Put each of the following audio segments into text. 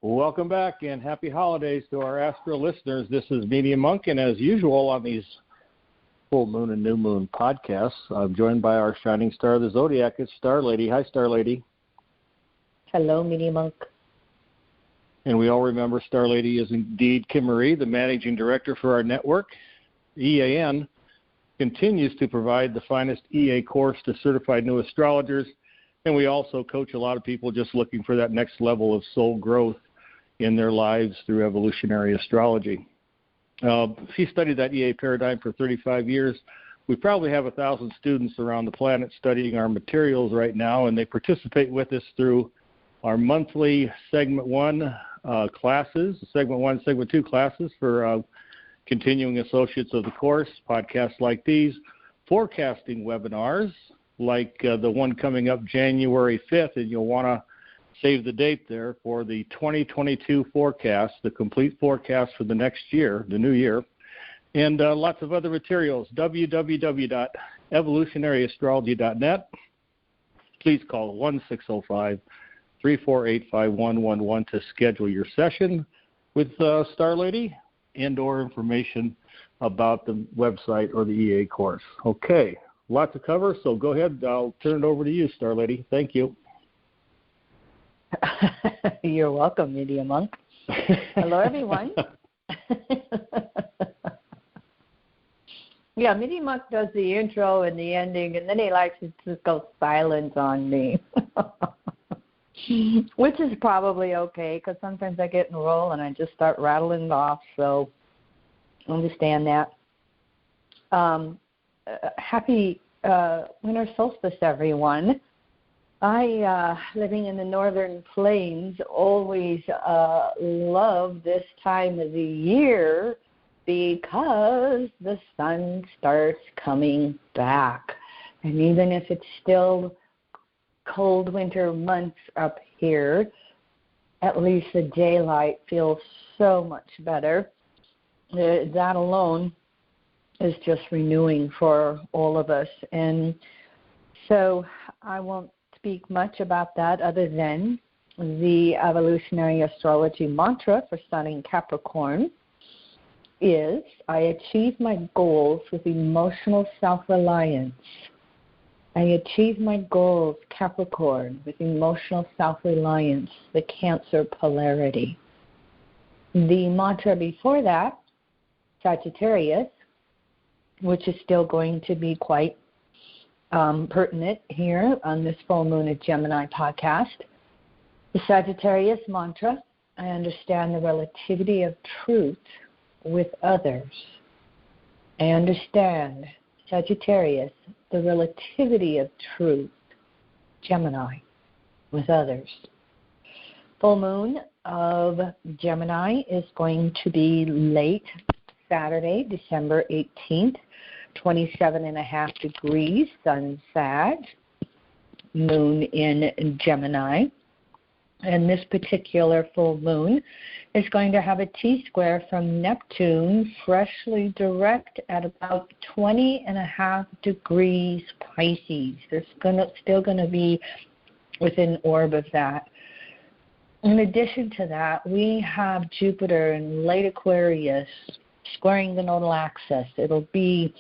Welcome back and happy holidays to our Astro listeners. This is Medium Monk, and as usual on these full moon and new moon podcasts, I'm joined by our shining star of the zodiac. It's Star Lady. Hi, Star Lady. Hello, Medium Monk. And we all remember Star Lady is indeed Kim Marie, the managing director for our network. EAN continues to provide the finest EA course to certified new astrologers, and we also coach a lot of people just looking for that next level of soul growth in their lives through evolutionary astrology. She studied that EA paradigm for 35 years. We probably have 1,000 students around the planet studying our materials right now, and they participate with us through our monthly Segment 1 classes, Segment 1, Segment 2 classes for continuing associates of the course, podcasts like these, forecasting webinars like the one coming up January 5th, and you'll want to save the date there for the 2022 forecast, the complete forecast for the next year, the new year, and lots of other materials, www.evolutionaryastrology.net. Please call 1-605-348-5111 to schedule your session with Star Lady and or information about the website or the EA course. Okay, lot to cover, so go ahead. I'll turn it over to you, Star Lady. Thank you. You're welcome, Medium Monk. Hello, everyone. Yeah, Medium Monk does the intro and the ending, and then he likes to just go silent on me, which is probably okay, because sometimes I get in a roll and I just start rattling off, so understand that. Happy winter solstice, everyone. I, living in the northern plains, always love this time of the year because the sun starts coming back. And even if it's still cold winter months up here, at least the daylight feels so much better. That alone is just renewing for all of us. And so I won't speak much about that other than the evolutionary astrology mantra for Sun in Capricorn is, I achieve my goals with emotional self-reliance. I achieve my goals, Capricorn, with emotional self-reliance, the Cancer polarity. The mantra before that, Sagittarius, which is still going to be quite pertinent here on this full moon of Gemini podcast. The Sagittarius mantra, I understand the relativity of truth with others. I understand, Sagittarius, the relativity of truth, Gemini, with others. Full moon of Gemini is going to be late Saturday, December 18th, 27.5 degrees, Sun Sag, Moon in Gemini. And this particular full moon is going to have a T-square from Neptune, freshly direct at about 20.5 degrees Pisces. There's still going to be within orb of that. In addition to that, we have Jupiter in late Aquarius squaring the nodal axis. It'll be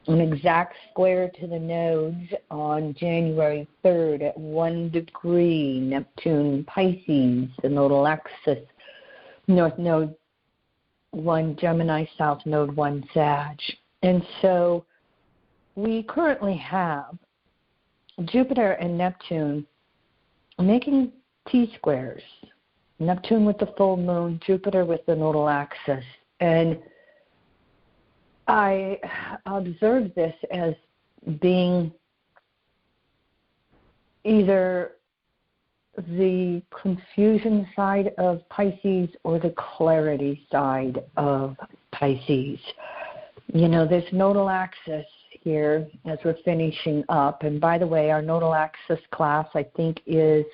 an exact square to the nodes on January 3rd at 1 degree, Neptune Pisces, the nodal axis, North Node 1 Gemini, South Node 1 Sag. And so we currently have Jupiter and Neptune making T-squares, Neptune with the full moon, Jupiter with the nodal axis. And I observe this as being either the confusion side of Pisces or the clarity side of Pisces. You know, this nodal axis here as we're finishing up, and by the way, our nodal axis class I think is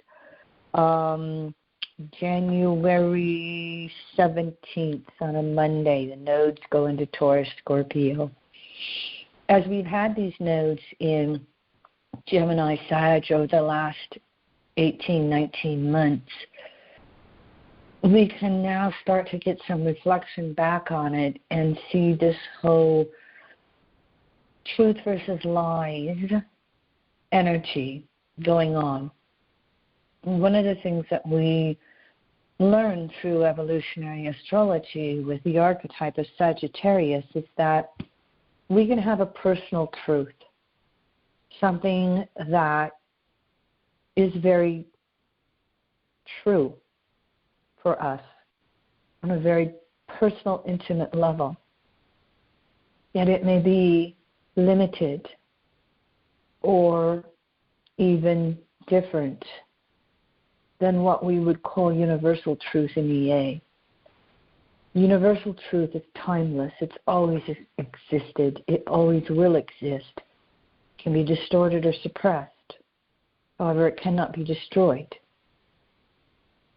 January 17th on a Monday. The nodes go into Taurus-Scorpio. As we've had these nodes in Gemini-Sag over the last 18, 19 months, we can now start to get some reflection back on it and see this whole truth versus lies energy going on. One of the things that we learn through evolutionary astrology with the archetype of Sagittarius is that we can have a personal truth, something that is very true for us on a very personal, intimate level. Yet it may be limited or even different than what we would call universal truth in EA. Universal truth is timeless. It's always existed. It always will exist. It can be distorted or suppressed. However, it cannot be destroyed.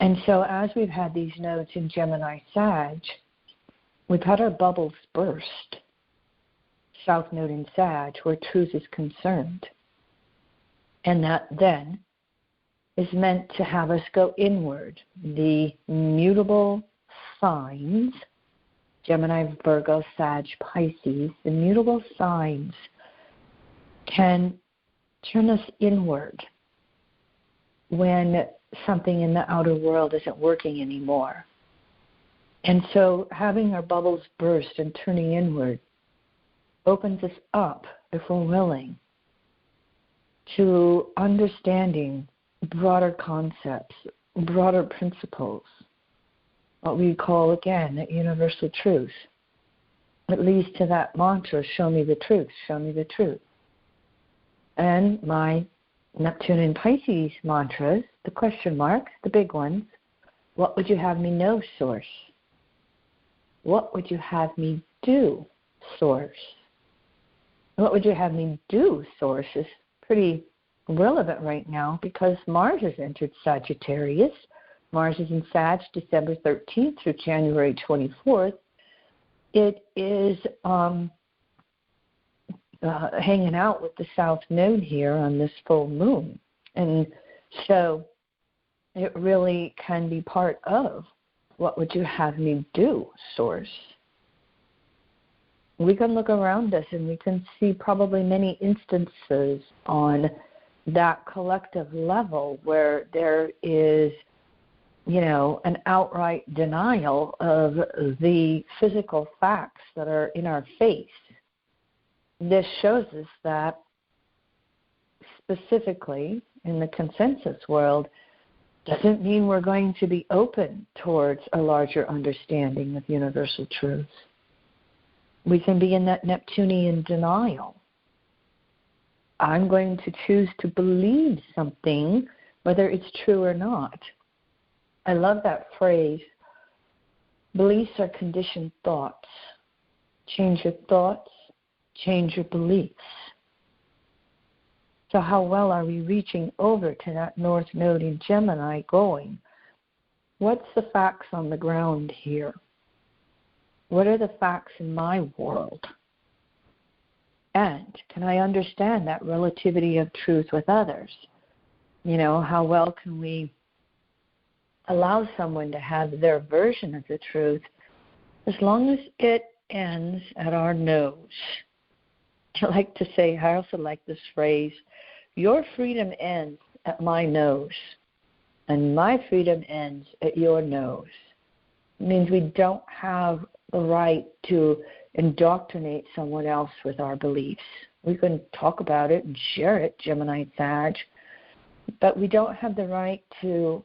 And so as we've had these nodes in Gemini-Sag, we've had our bubbles burst. South Node in Sag, where truth is concerned. And that then is meant to have us go inward. The mutable signs, Gemini, Virgo, Sag, Pisces, the mutable signs can turn us inward when something in the outer world isn't working anymore. And so having our bubbles burst and turning inward opens us up, if we're willing, to understanding broader concepts, broader principles, what we call, again, that universal truth. It leads to that mantra, show me the truth, show me the truth. And my Neptune and Pisces mantras, the question marks, the big ones, what would you have me know, Source? What would you have me do, Source? What would you have me do, Source, is pretty relevant right now because Mars has entered Sagittarius. Mars is in Sag December 13th through January 24th. It is hanging out with the South Node here on this full moon. And so it really can be part of what would you have me do, Source. We can look around us and we can see probably many instances on that collective level where there is, an outright denial of the physical facts that are in our face. This shows us that specifically in the consensus world doesn't mean we're going to be open towards a larger understanding of universal truth. We can be in that Neptunian denial. I'm going to choose to believe something, whether it's true or not. I love that phrase. Beliefs are conditioned thoughts. Change your thoughts, change your beliefs. So how well are we reaching over to that North Node in Gemini going? What's the facts on the ground here? What are the facts in my world? And can I understand that relativity of truth with others? How well can we allow someone to have their version of the truth as long as it ends at our nose? I also like this phrase, your freedom ends at my nose, and my freedom ends at your nose. It means we don't have the right to indoctrinate someone else with our beliefs. We can talk about it and share it, Gemini-Sag, but we don't have the right to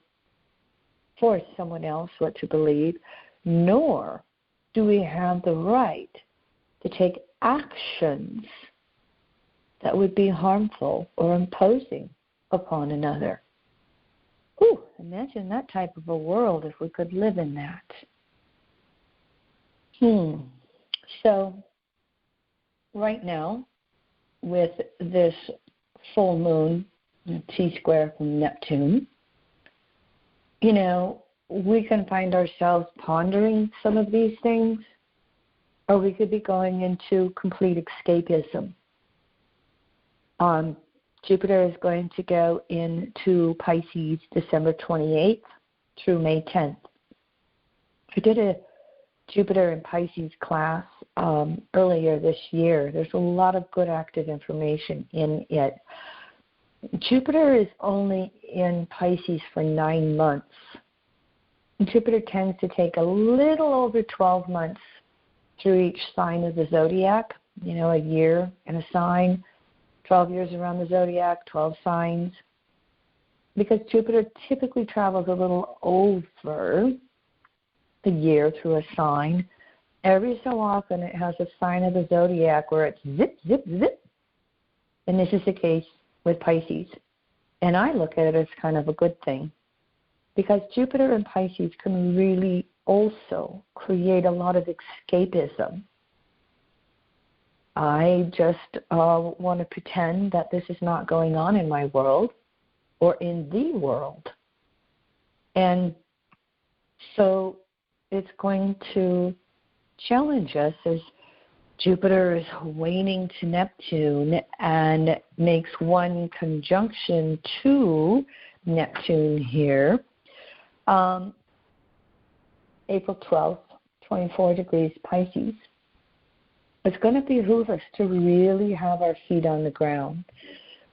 force someone else what to believe, nor do we have the right to take actions that would be harmful or imposing upon another. Ooh, imagine that type of a world if we could live in that. So right now, with this full moon, T-square from Neptune, we can find ourselves pondering some of these things, or we could be going into complete escapism. Jupiter is going to go into Pisces December 28th through May 10th. I did a Jupiter in Pisces class earlier this year. There's a lot of good active information in it. Jupiter is only in Pisces for 9 months. Jupiter tends to take a little over 12 months through each sign of the zodiac, a year in a sign, 12 years around the zodiac, 12 signs, because Jupiter typically travels a little over the year through a sign. Every so often it has a sign of the zodiac where it's zip, zip, zip. And this is the case with Pisces. And I look at it as kind of a good thing, because Jupiter in Pisces can really also create a lot of escapism. I just want to pretend that this is not going on in my world or in the world. And so it's going to challenge us as Jupiter is waning to Neptune and makes one conjunction to Neptune here. April 12th, 24 degrees Pisces. It's going to behoove us to really have our feet on the ground.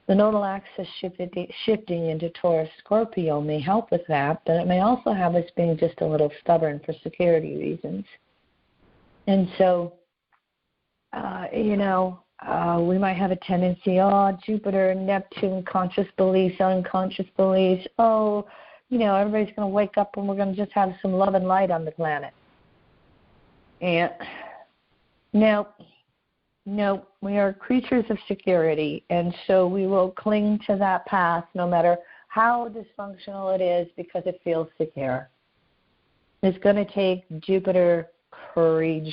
The nodal axis shifting into Taurus-Scorpio may help with that, but it may also have us being just a little stubborn for security reasons. And so, we might have a tendency, Jupiter, Neptune, conscious beliefs, unconscious beliefs, everybody's going to wake up and we're going to just have some love and light on the planet. And no, we are creatures of security, and so we will cling to that path no matter how dysfunctional it is because it feels secure. It's going to take Jupiter courage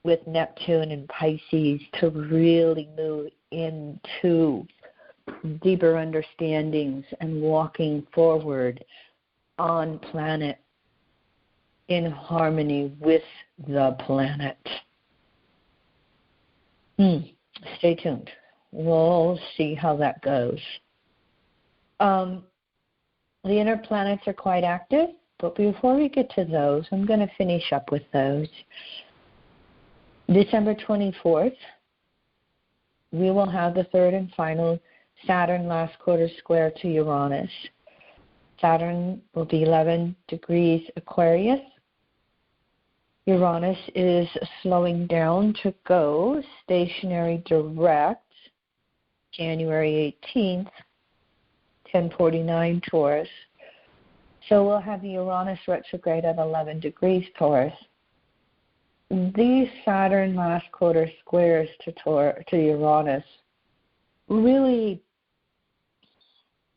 with Neptune and Pisces to really move into deeper understandings and walking forward on planet in harmony with the planet. Stay tuned. We'll see how that goes. The inner planets are quite active, but before we get to those, I'm going to finish up with those. December 24th, we will have the third and final Saturn last quarter square to Uranus. Saturn will be 11 degrees Aquarius. Uranus is slowing down to go stationary direct January 18th, 1049 Taurus. So we'll have the Uranus retrograde at 11 degrees Taurus. These Saturn last quarter squares to Uranus really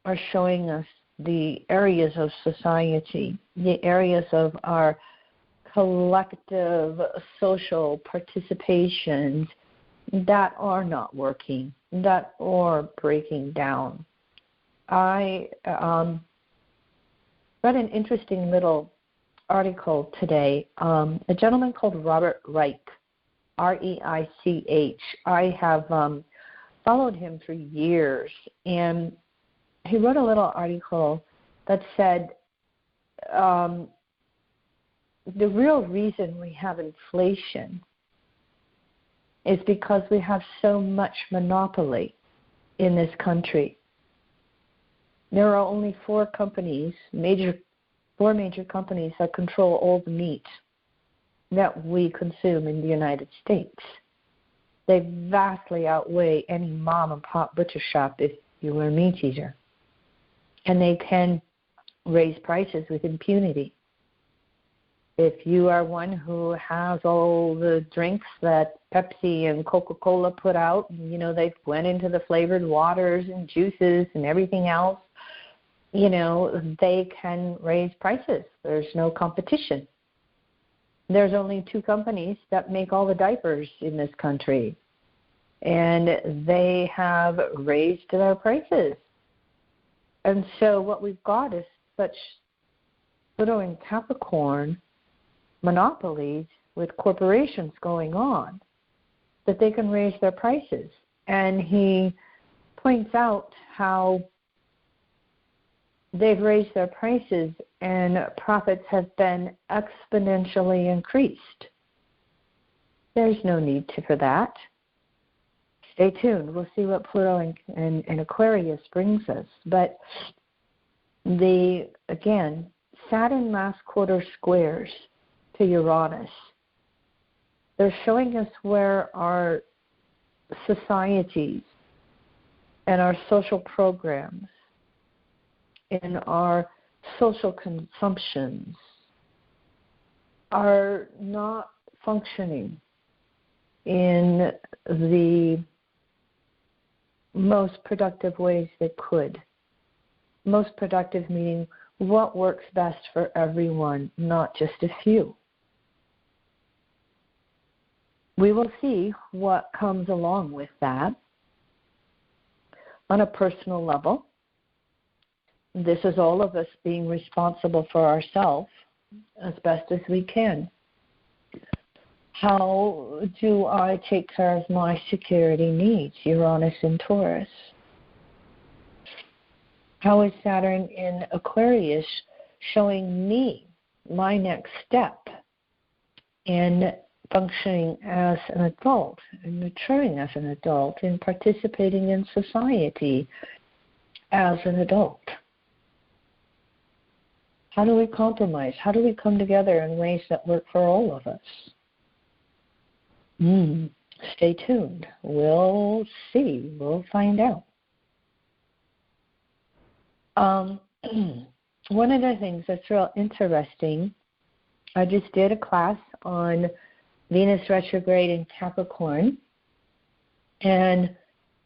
are showing us the areas of society, the areas of our collective social participations that are not working, that are breaking down. I read an interesting little article today. A gentleman called Robert Reich, R-E-I-C-H. I have followed him for years, and he wrote a little article that said the real reason we have inflation is because we have so much monopoly in this country. There are only four major companies that control all the meat that we consume in the United States. They vastly outweigh any mom and pop butcher shop if you were a meat eater. And they can raise prices with impunity. If you are one who has all the drinks that Pepsi and Coca-Cola put out, they went into the flavored waters and juices and everything else, they can raise prices. There's no competition. There's only two companies that make all the diapers in this country, and they have raised their prices. And so what we've got is such Pluto and Capricorn monopolies with corporations going on that they can raise their prices. And he points out how they've raised their prices and profits have been exponentially increased. There's no need for that. Stay tuned. We'll see what Pluto and Aquarius brings us. But Saturn last quarter squares to Uranus. They're showing us where our societies and our social programs and our social consumptions are not functioning in the most productive ways they could. Most productive meaning what works best for everyone, not just a few. We will see what comes along with that on a personal level. This is all of us being responsible for ourselves as best as we can. How do I take care of my security needs? Uranus in Taurus. How is Saturn in Aquarius showing me my next step in functioning as an adult and maturing as an adult and participating in society as an adult? How do we compromise? How do we come together in ways that work for all of us? Stay tuned. We'll see. We'll find out. One of the things that's real interesting, I just did a class on Venus retrograde in Capricorn, and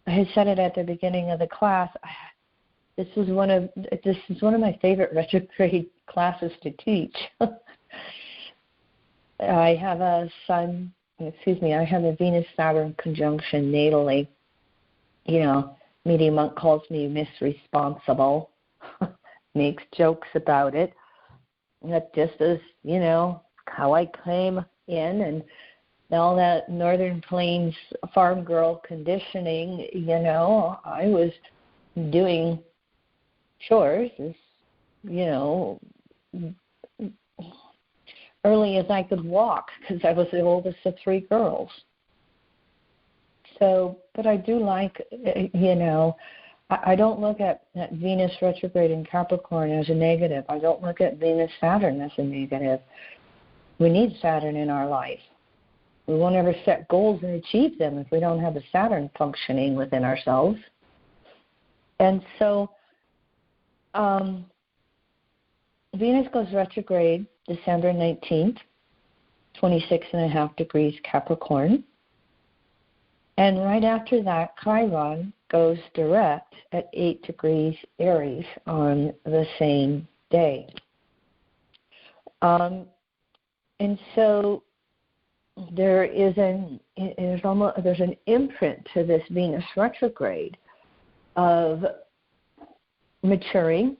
I had said it at the beginning of the class. This is one of my favorite retrograde classes to teach. I have a Venus-Saturn conjunction natally. Media Monk calls me Miss Responsible, makes jokes about it. That just is, how I came in, and all that Northern Plains farm girl conditioning, I was doing chores as, early as I could walk, because I was the oldest of three girls. So, but I do like, I don't look at Venus retrograde in Capricorn as a negative. I don't look at Venus-Saturn as a negative. We need Saturn in our life. We won't ever set goals and achieve them if we don't have a Saturn functioning within ourselves. And so Venus goes retrograde December 19th, 26.5 degrees Capricorn. And right after that, Chiron goes direct at 8 degrees Aries on the same day. And so there's an imprint to this Venus retrograde of maturing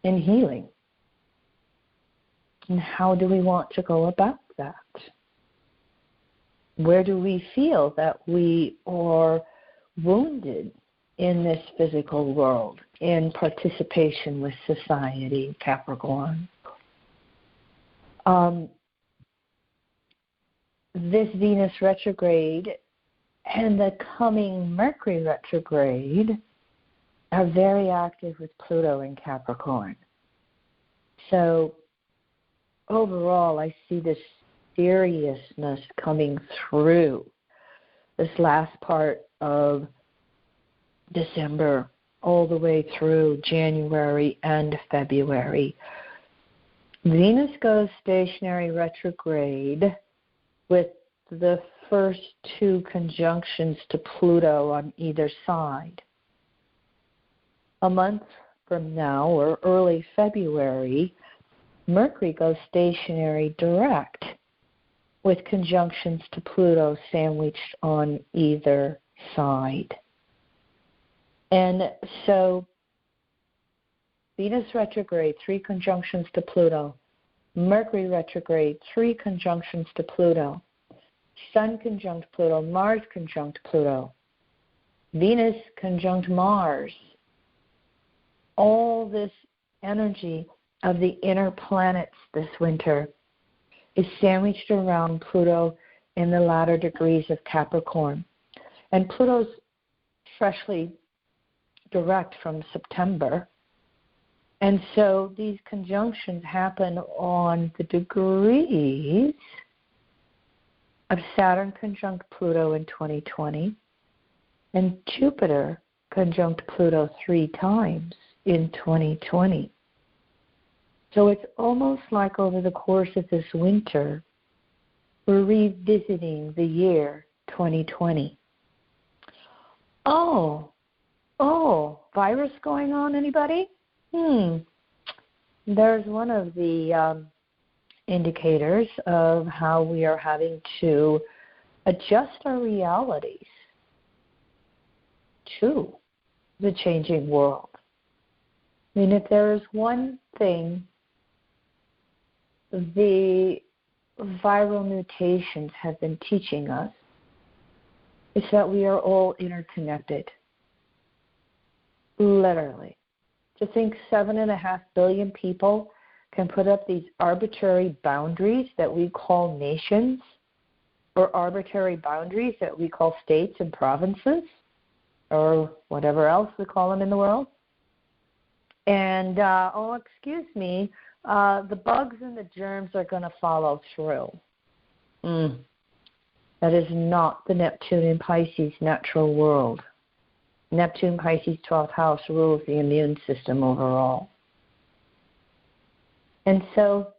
and healing. And how do we want to go about that? Where do we feel that we are wounded in this physical world in participation with society, Capricorn? This Venus retrograde and the coming Mercury retrograde are very active with Pluto in Capricorn. So overall, I see this seriousness coming through this last part of December all the way through January and February. Venus goes stationary retrograde with the first two conjunctions to Pluto on either side. A month from now, or early February, Mercury goes stationary direct with conjunctions to Pluto sandwiched on either side. And so Venus retrograde, 3 conjunctions to Pluto. Mercury retrograde, 3 conjunctions to Pluto. Sun conjunct Pluto, Mars conjunct Pluto. Venus conjunct Mars. all this energy of the inner planets this winter is sandwiched around Pluto in the latter degrees of Capricorn. And Pluto's freshly direct from September. And so these conjunctions happen on the degrees of Saturn conjunct Pluto in 2020 and Jupiter conjunct Pluto 3 times in 2020. So it's almost like over the course of this winter, we're revisiting the year 2020. Oh, virus going on, anybody? There's one of the indicators of how we are having to adjust our realities to the changing world. I mean, if there is one thing the viral mutations have been teaching us, it's that we are all interconnected. Literally. To think 7.5 billion people can put up these arbitrary boundaries that we call nations, or arbitrary boundaries that we call states and provinces, or whatever else we call them in the world. And, excuse me, the bugs and the germs are going to follow through. That is not the Neptune in Pisces natural world. Neptune, Pisces, 12th house rules the immune system overall. And so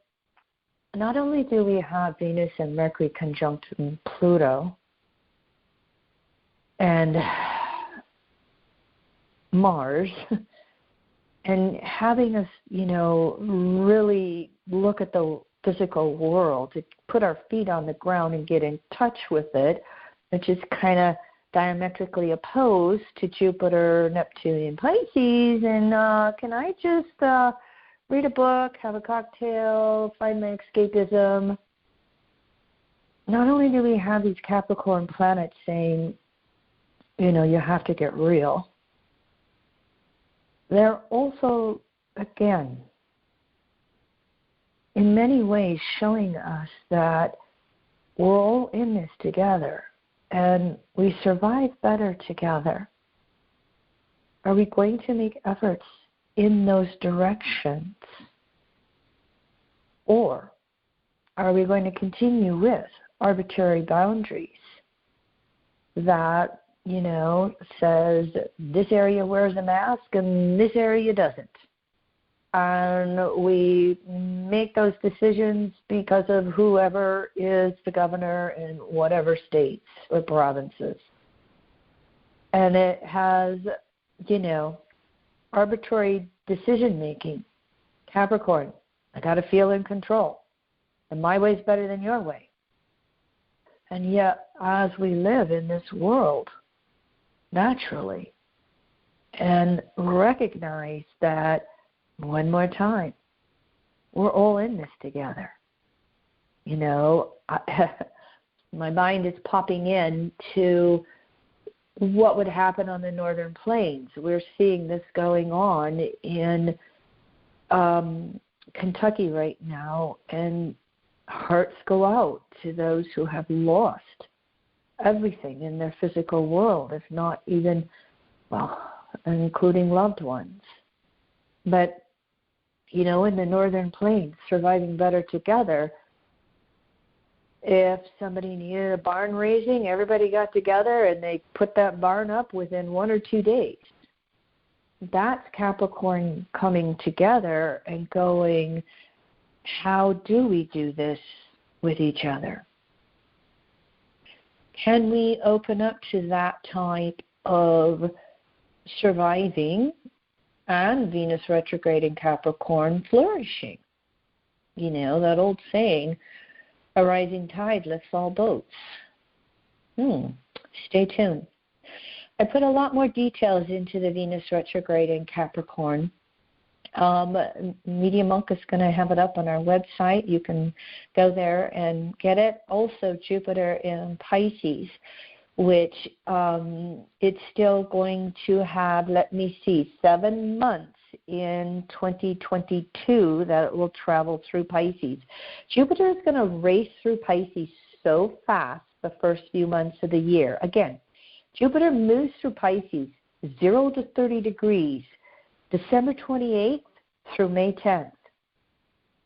not only do we have Venus and Mercury conjunct Pluto and Mars, and having us, really look at the physical world, to put our feet on the ground and get in touch with it, which is kind of diametrically opposed to Jupiter, Neptune, and Pisces. And can I just read a book, have a cocktail, find my escapism? Not only do we have these Capricorn planets saying, you have to get real, they're also, again, in many ways showing us that we're all in this together and we survive better together. Are we going to make efforts in those directions? Or are we going to continue with arbitrary boundaries that, says this area wears a mask and this area doesn't? And we make those decisions because of whoever is the governor in whatever states or provinces. And it has, arbitrary decision-making. Capricorn, I got to feel in control. And my way's better than your way. And yet, as we live in this world, naturally, and recognize that, one more time, we're all in this together. My mind is popping in to what would happen on the northern plains. We're seeing this going on in Kentucky right now, and hearts go out to those who have lost everything in their physical world, if not even, including loved ones. But, in the northern plains, surviving better together, if somebody needed a barn raising, everybody got together and they put that barn up within 1 or 2 days. That's Capricorn coming together and going, how do we do this with each other? Can we open up to that type of surviving and Venus retrograde in Capricorn flourishing? That old saying, a rising tide lifts all boats. Stay tuned. I put a lot more details into the Venus retrograde in Capricorn. Media Monk is going to have it up on our website. You can go there and get it. Also, Jupiter in Pisces, which it's still going to have, 7 months in 2022 that it will travel through Pisces. Jupiter is going to race through Pisces so fast the first few months of the year. Again, Jupiter moves through Pisces 0 to 30 degrees, December 28th through May 10th.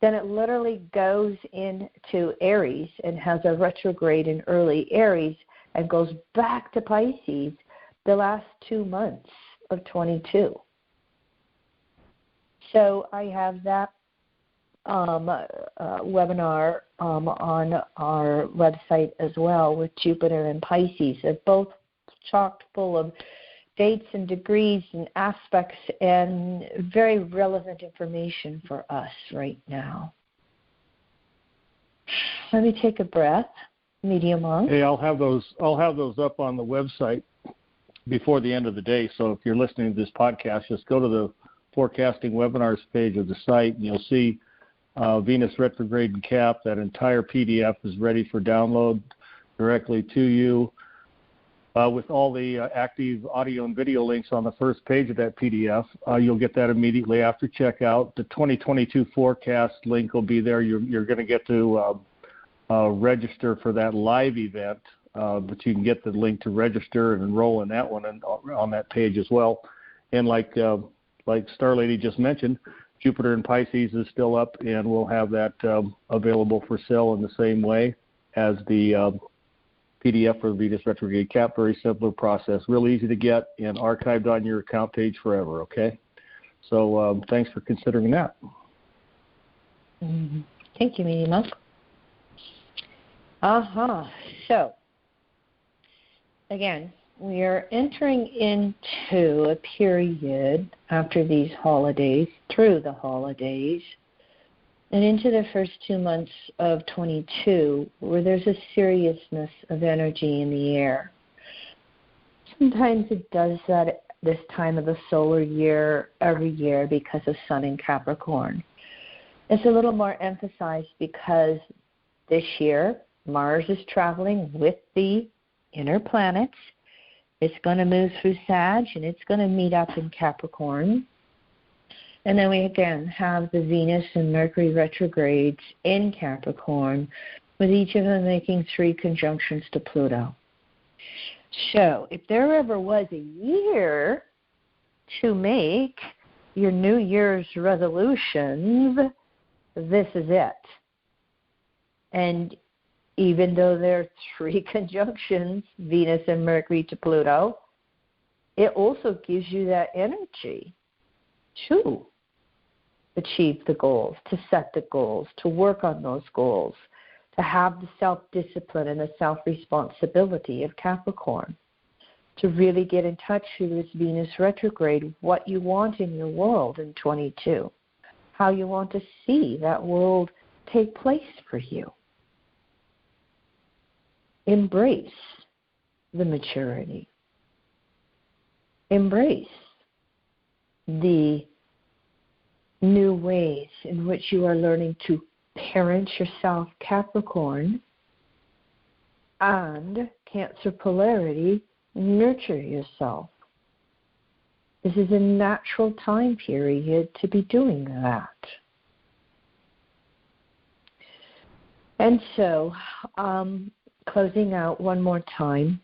Then it literally goes into Aries and has a retrograde in early Aries and goes back to Pisces the last 2 months of 22. So I have that webinar on our website as well with Jupiter and Pisces. They're both chocked full of dates and degrees and aspects and very relevant information for us right now. Let me take a breath. Medium long. Hey, I'll have those up on the website before the end of the day. So if you're listening to this podcast, just go to the forecasting webinars page of the site and you'll see Venus retrograde and Cap. That entire PDF is ready for download directly to you. With all the active audio and video links on the first page of that PDF, you'll get that immediately after checkout. The 2022 forecast link will be there. You're going to get to register for that live event, but you can get the link to register and enroll in that one and on that page as well. And like Star Lady just mentioned, Jupiter in Pisces is still up, and we'll have that available for sale in the same way as the PDF for Venus retrograde Cap. Very simple process, real easy to get, and archived on your account page forever. Okay, so thanks for considering that. Mm-hmm. Thank you, Medium. So again, we are entering into a period after these holidays, through the holidays, and into the first 2 months of 22, where there's a seriousness of energy in the air. Sometimes it does that at this time of the solar year every year because of Sun in Capricorn. It's a little more emphasized because this year Mars is traveling with the inner planets. It's going to move through Sag, and it's going to meet up in Capricorn. And then we again have the Venus and Mercury retrogrades in Capricorn, with each of them making 3 conjunctions to Pluto. So if there ever was a year to make your New Year's resolutions, this is it. And even though there are 3 conjunctions, Venus and Mercury to Pluto, it also gives you that energy to achieve the goals, to set the goals, to work on those goals, to have the self-discipline and the self-responsibility of Capricorn, to really get in touch with this Venus retrograde, what you want in your world in 22, how you want to see that world take place for you. Embrace the maturity. Embrace the new ways in which you are learning to parent yourself, Capricorn, and Cancer polarity, nurture yourself. This is a natural time period to be doing that. And so, closing out one more time,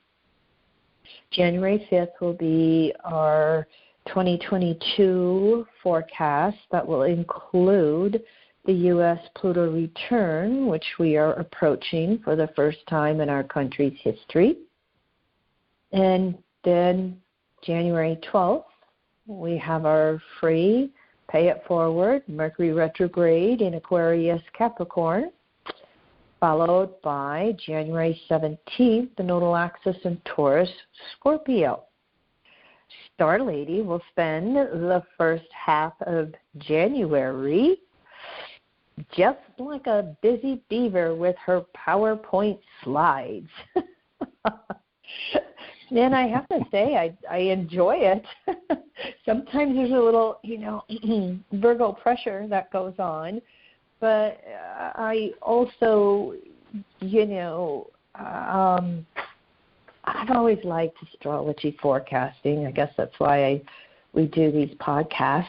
January 5th will be our 2022 forecast that will include the U.S. Pluto return, which we are approaching for the first time in our country's history. And then January 12th, we have our free Pay It Forward Mercury retrograde in Aquarius Capricorn, followed by January 17th, the nodal axis in Taurus-Scorpio. Star Lady will spend the first half of January just like a busy beaver with her PowerPoint slides. And I have to say, I enjoy it. Sometimes there's a little, Virgo pressure that goes on. But I also, I've always liked astrology forecasting. I guess that's why we do these podcasts.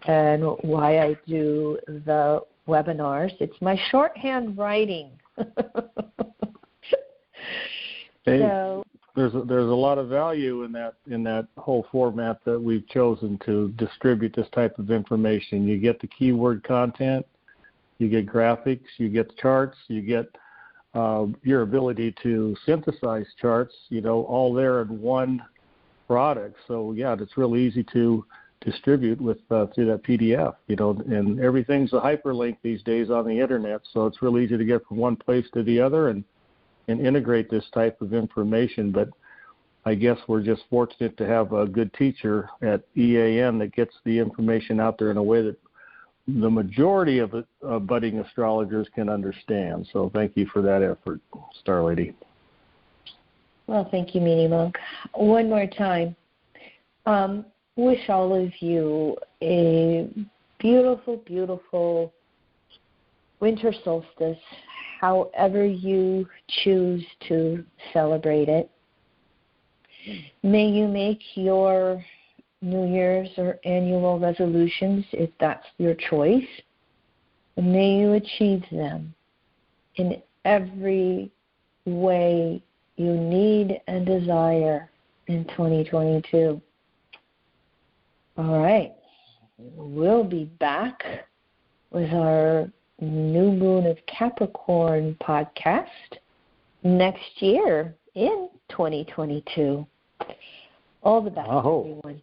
and why I do the webinars. It's my shorthand writing. Hey, so there's a lot of value in that whole format that we've chosen to distribute this type of information. You get the keyword content, you get graphics, you get charts, you get your ability to synthesize charts, all there in one product. So yeah, it's really easy to distribute with through that PDF, and everything's a hyperlink these days on the internet, so it's really easy to get from one place to the other and integrate this type of information. But I guess we're just fortunate to have a good teacher at EAN that gets the information out there in a way that the majority of budding astrologers can understand. So thank you for that effort, Star Lady. Well, thank you, Meanie Monk. One more time. Wish all of you a beautiful, beautiful winter solstice, however you choose to celebrate it. May you make your New Year's or annual resolutions, if that's your choice, and may you achieve them in every way you need and desire in 2022. All right. We'll be back with our New Moon of Capricorn podcast next year in 2022. All the best, everyone.